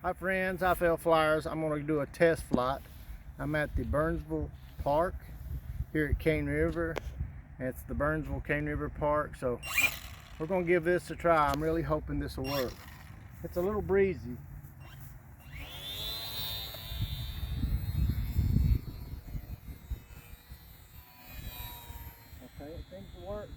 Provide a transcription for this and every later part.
Hi friends, IFL Flyers. I'm going to do a test flight. I'm at the Burnsville Park here at Cane River. It's the Burnsville Cane River Park, so we're going to give this a try. I'm really hoping this will work. It's a little breezy. Okay, it seems to work.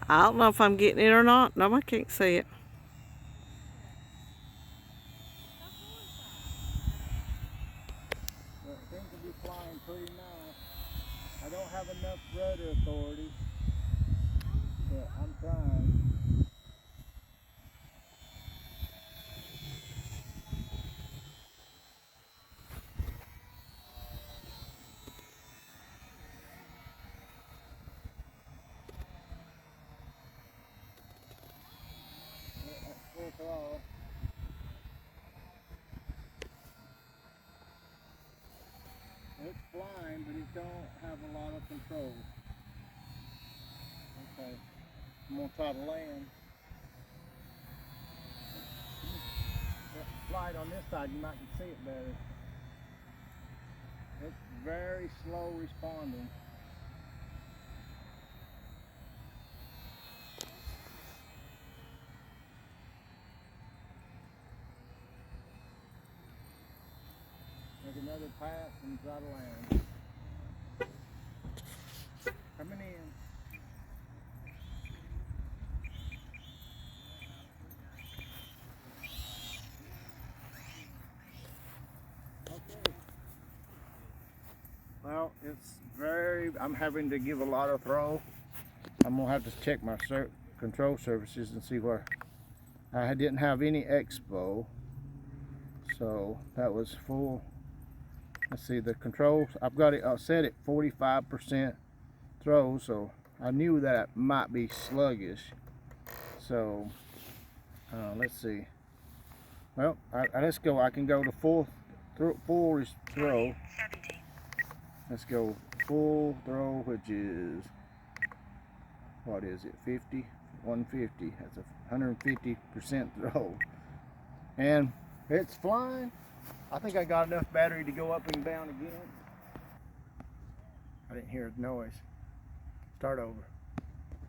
I don't know if I'm getting it or not. No, I can't see it. Well, it seems to be flying pretty nice. I don't have enough rudder authority, but I'm trying. That's full throttle. It's flying, but it don't have a lot of control. Okay, I'm gonna try to land. Light on this side, you might can see it better. It's very slow responding. Make another pass and try to land. Coming in. Okay. Well, it's I'm having to give a lot of throw. I'm gonna have to check my control surfaces and see where I didn't have any expo. So that was full. Let's see the controls. I've got it set at 45% throw, so I knew that might be sluggish. So let's see. Well, let's go. I can go to full throw. Let's go full throw, which is, what is it, 50? 150. That's a 150% throw. And it's flying. I think I got enough battery to go up and down again. I didn't hear the noise. Start over.